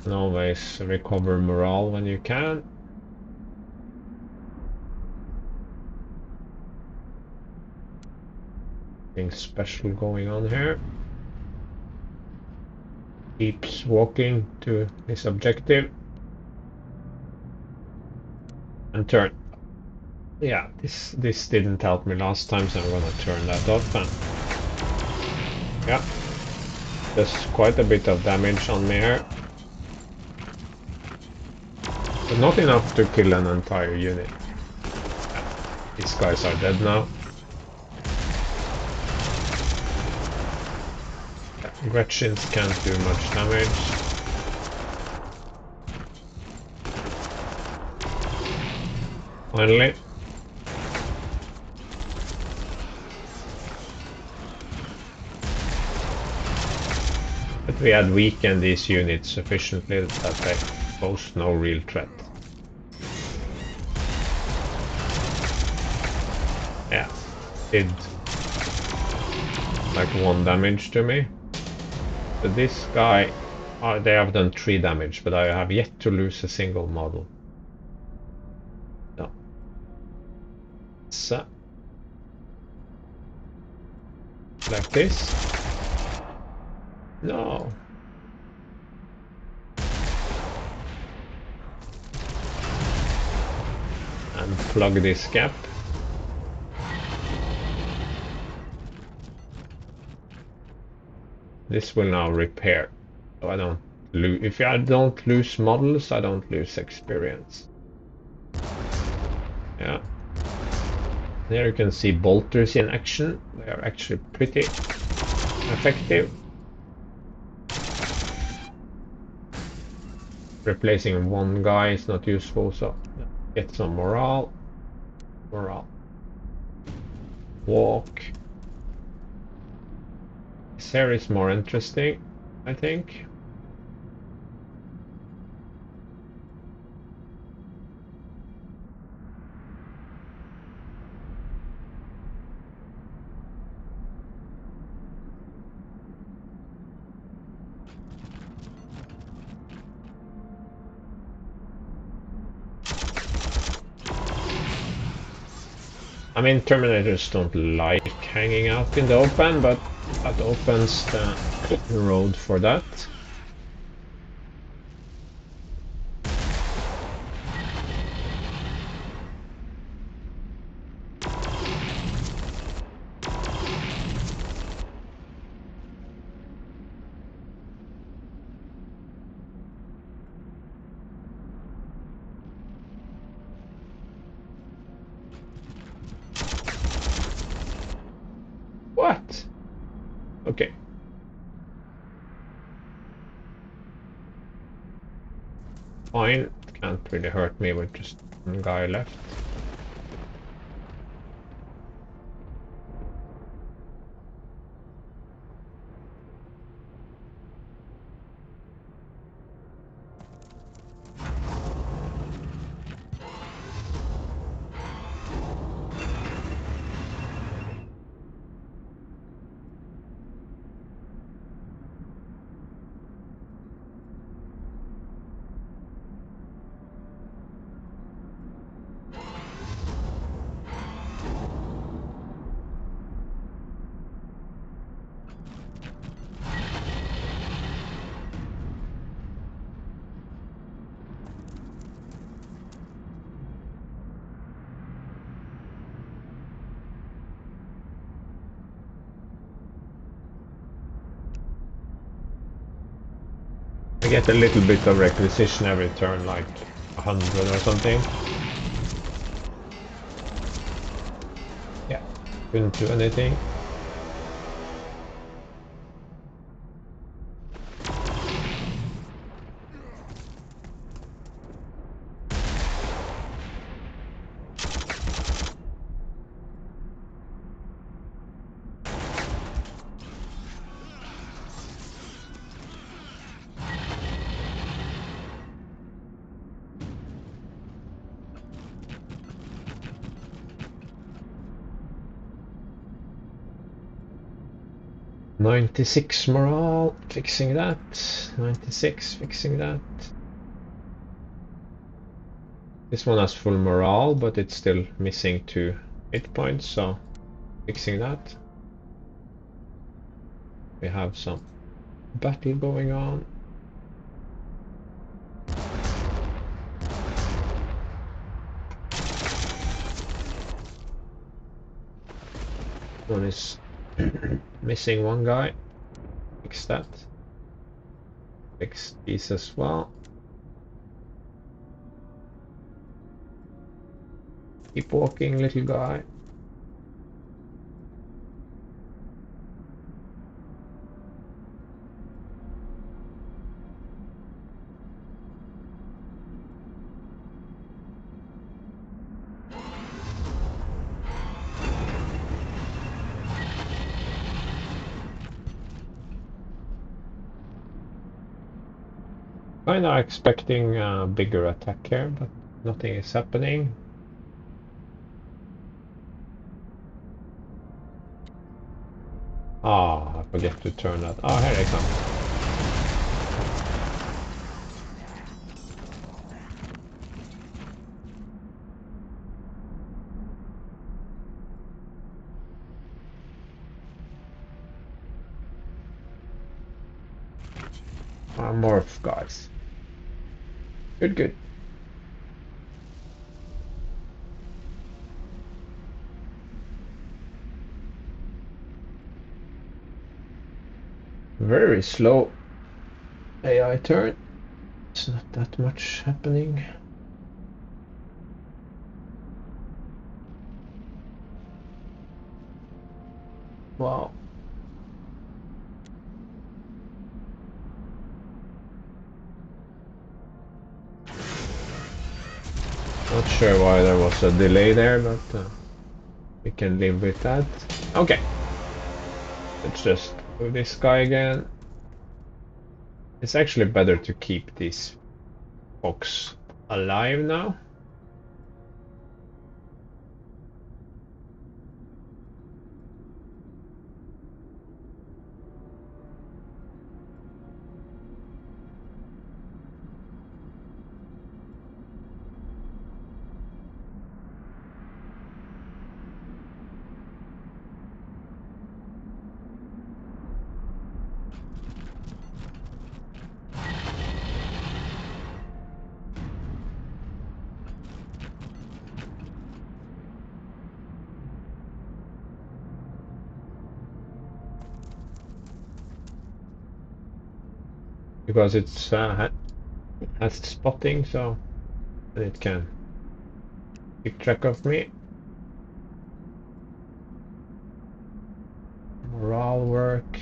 And always recover morale when you can. Nothing special going on here. Keeps walking to his objective. And turn. Yeah, this didn't help me last time, so I'm gonna turn that off. And Yeah, there's quite a bit of damage on me here. But not enough to kill an entire unit. Yeah, these guys are dead now. Yeah, Gretchins can't do much damage. Finally. But we had weakened these units sufficiently that they pose no real threat. Yeah, did like 1 damage to me. But this guy, they have done 3 damage, but I have yet to lose a single model. No. So, like this. No. And plug this gap. This will now repair. So I don't lose. If I don't lose models, I don't lose experience. Yeah. There you can see bolters in action. They are actually pretty effective. Replacing 1 guy is not useful, so get some morale. Morale. Walk. This here is more interesting, I think. I mean, Terminators don't like hanging out in the open, but that opens the road for that. What? Okay. Fine. Can't really hurt me with just 1 guy left. I get a little bit of requisition every turn, like 100 or something. Yeah, couldn't do anything. "96 morale, fixing that. 96, fixing that." This one has full morale, but it's still missing 2 hit points, so fixing that. We have some battle going on. One is missing 1 guy. Fix that. Fix these as well. Keep walking, little guy. Kinda expecting a bigger attack here, but nothing is happening. Ah, I forget to turn that. Ah, here they come. Morph guys. Good, good. Very slow AI turn. It's not that much happening. Wow. Not sure why there was a delay there, but we can live with that. Okay. Let's just do this guy again. It's actually better to keep these Orks alive now. Because it's has spotting, so it can keep track of me. Morale work.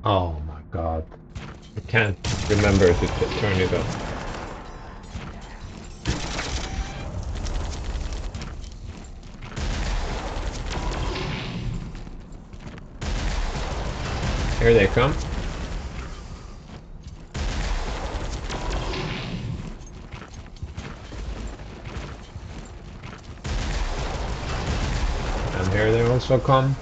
Oh my god. I can't remember to turn it off. Here they come. And here they also come.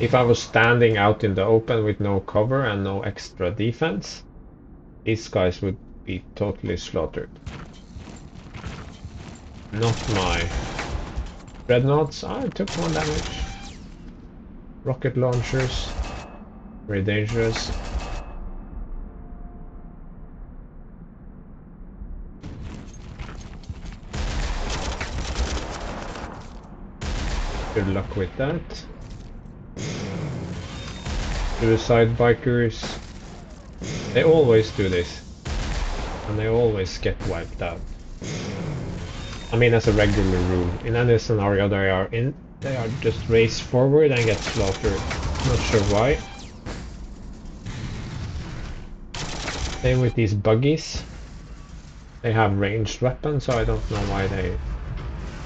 If I was standing out in the open with no cover and no extra defense, these guys would be totally slaughtered. Not my dreadnoughts. I took 1 damage. Rocket launchers. Very dangerous. Good luck with that. Suicide bikers. They always do this. And they always get wiped out. I mean, as a regular rule. In any scenario they are in, they are just race forward and get slaughtered. Not sure why. Same with these buggies. They have ranged weapons, so I don't know why they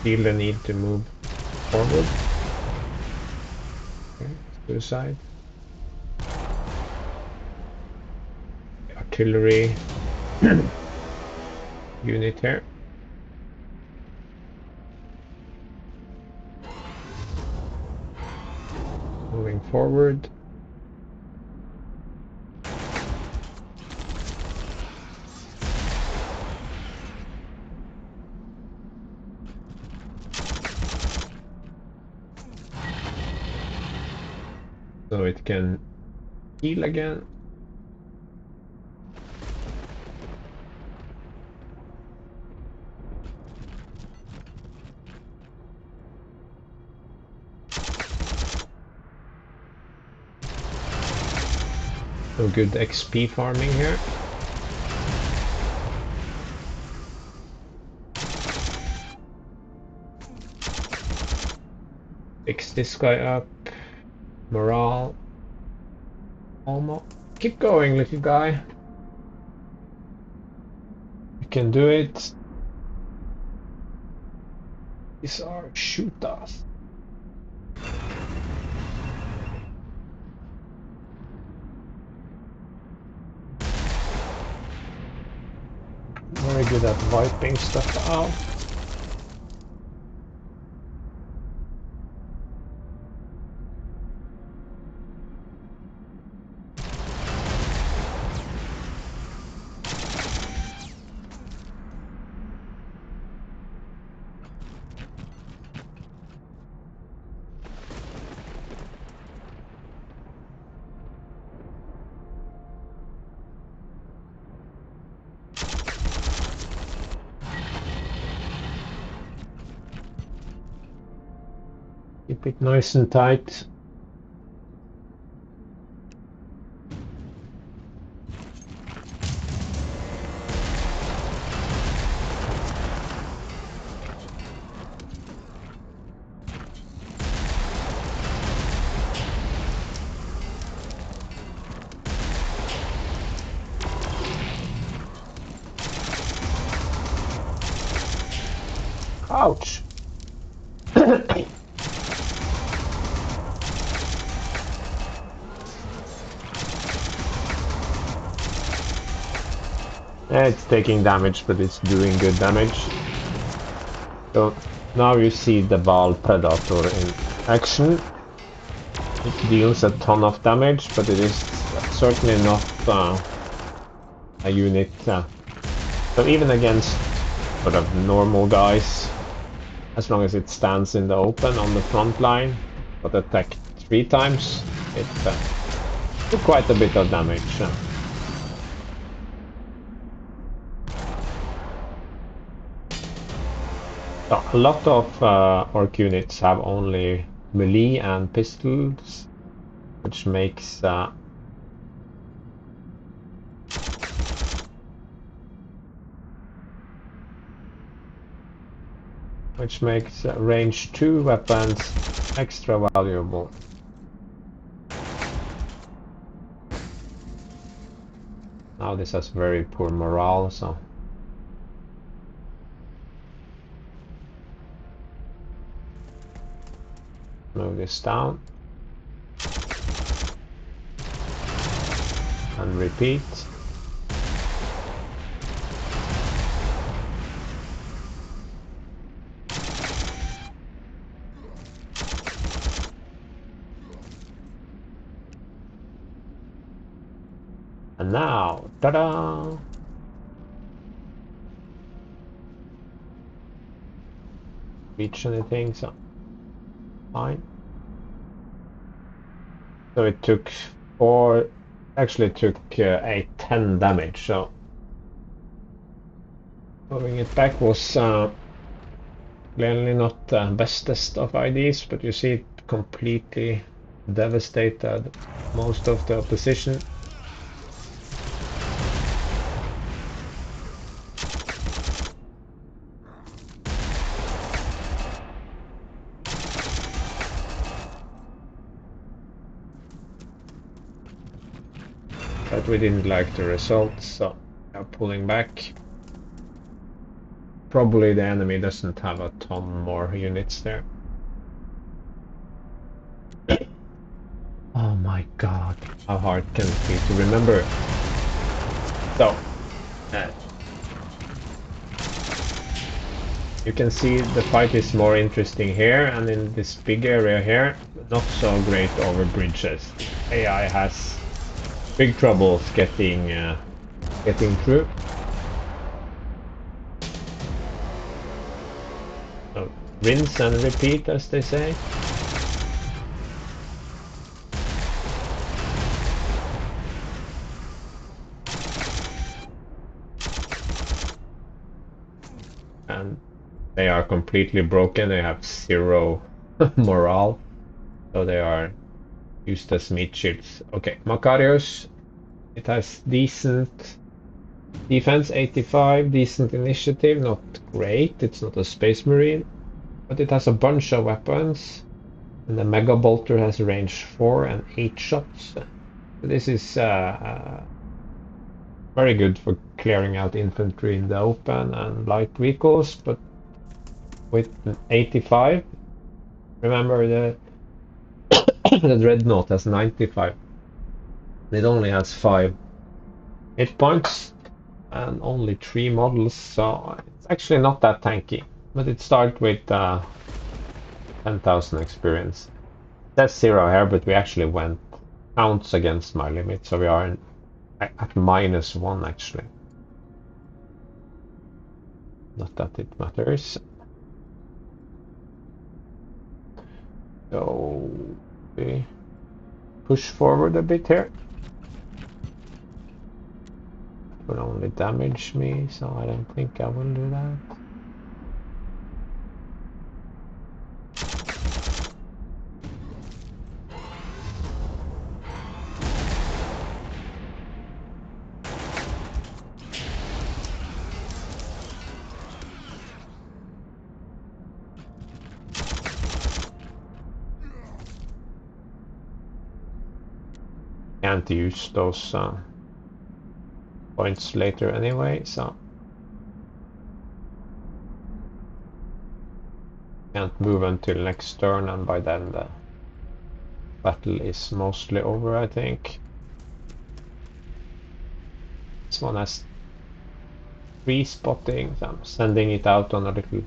feel the need to move forward. Okay, suicide. Artillery. unit here. Moving forward. So it can heal again. So good XP farming here. Fix this guy up. Morale. Almost. Keep going, little guy. You can do it. These are shooters. Very good at wiping stuff out. Keep it nice and tight. Ouch! It's taking damage, but it's doing good damage. So now you see the Val Predator in action. It deals a ton of damage, but it is certainly not a unit. So even against sort of normal guys, as long as it stands in the open on the front line, but attacked 3 times, it did quite a bit of damage. A lot of Orc units have only melee and pistols, which makes range 2 weapons extra valuable. Now this has very poor morale, so move this down and repeat. And now, ta-da! Reach anything, so fine. So it took 4, actually it took 10 damage, so moving it back was clearly not the bestest of ideas, but you see it completely devastated most of the opposition. But we didn't like the results, so now pulling back. Probably the enemy doesn't have a ton more units there. Oh my god, how hard can it be to remember? So, You can see the fight is more interesting here, and in this big area here, not so great over bridges. AI has big troubles getting through. So, rinse and repeat, as they say. And they are completely broken. They have 0 morale, so they are used as meat shields. Okay, Macarius. It has decent defense, 85, decent initiative, not great. It's not a space marine, but it has a bunch of weapons. And the Mega Bolter has range 4 and 8 shots. This is very good for clearing out infantry in the open and light vehicles, but with 85, remember the the Dreadnought has 95. It only has 5 hit points and only 3 models, so it's actually not that tanky. But it starts with 10,000 experience. That's 0 here, but we actually went counts against my limit, so we are at -1 actually. Not that it matters. So we push forward a bit here. It will only damage me, so I don't think I will do that. Can't use those points later anyway, so can't move until next turn, and by then the battle is mostly over, I think. This one has 3 spotting, so I'm sending it out on a little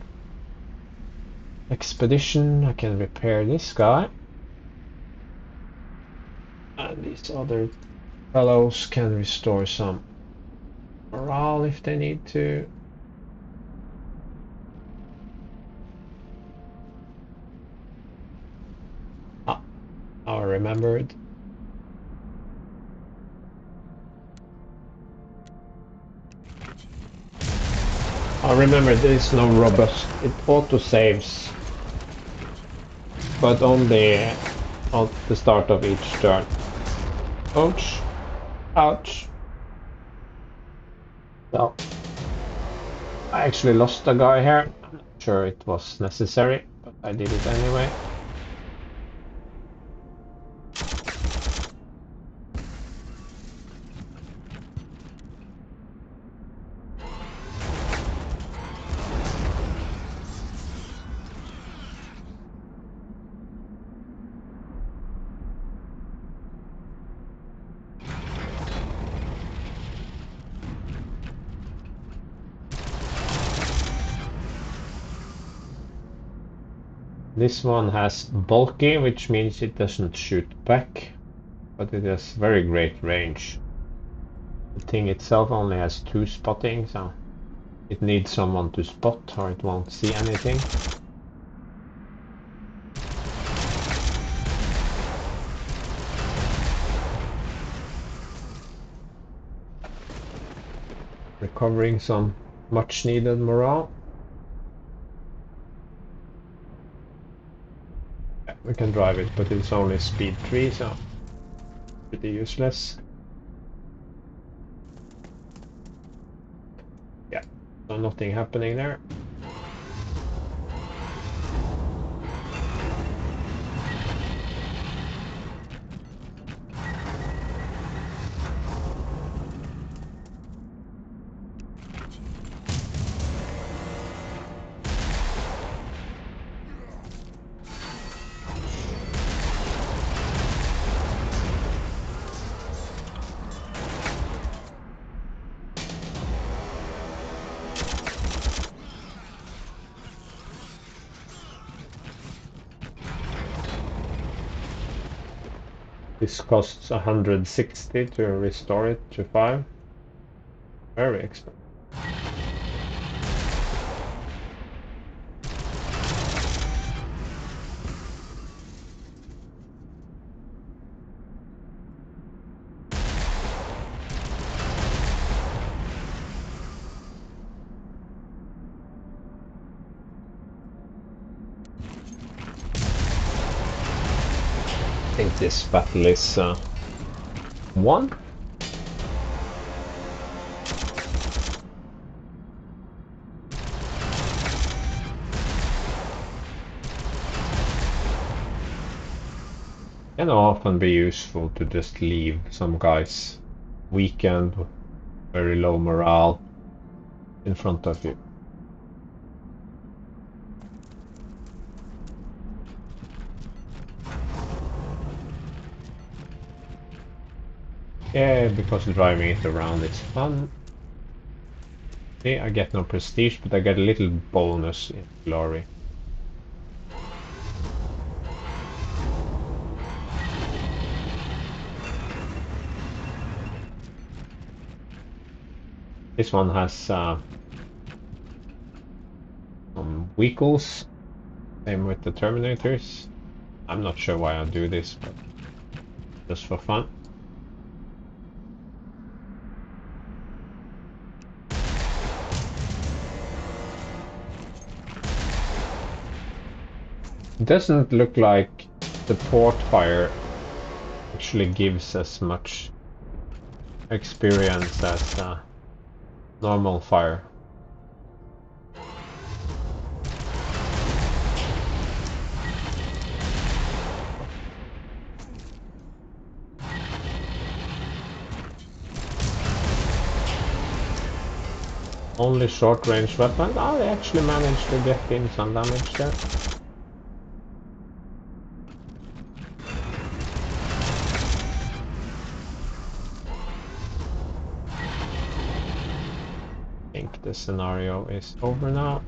expedition. I can repair this guy. And these other fellows can restore some morale if they need to. Ah, I remembered. I remember there is no robust. It auto saves, but only at the start of each turn. Ouch. Ouch. So, I actually lost a guy here. I'm not sure it was necessary, but I did it anyway. This one has bulky, which means it doesn't shoot back, but it has very great range. The thing itself only has 2 spotting, so it needs someone to spot or it won't see anything. Recovering some much needed morale. We can drive it, but it's only speed 3, so pretty useless. Yeah, so nothing happening there. This costs 160 to restore it to 5. Very expensive. I think this battle is won. Can often be useful to just leave some guys weakened, very low morale in front of you. Yeah, because driving it around is fun. See, I get no prestige, but I get a little bonus in glory. This one has some vehicles. Same with the Terminators. I'm not sure why I do this, but just for fun. It doesn't look like the port fire actually gives as much experience as normal fire. Only short-range weapon. I actually managed to get in some damage there. I think the scenario is over now.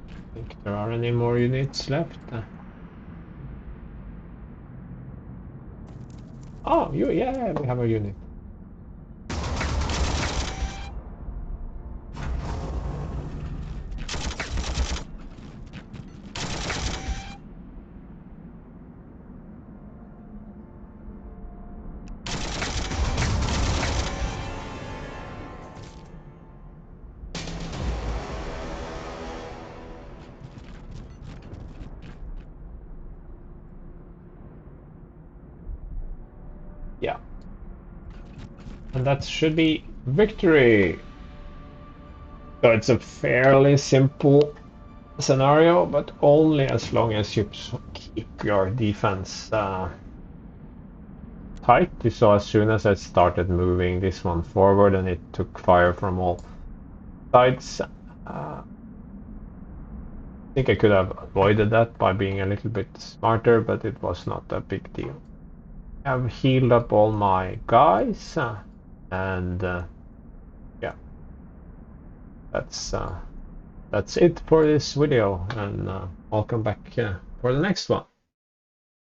I think there are any more units left. Oh, yeah, we have a unit. Yeah. And that should be victory. So it's a fairly simple scenario, but only as long as you keep your defense tight. You saw as soon as I started moving this one forward and it took fire from all sides. I think I could have avoided that by being a little bit smarter, but it was not a big deal. I've healed up all my guys, and yeah, that's it for this video, and welcome back for the next one.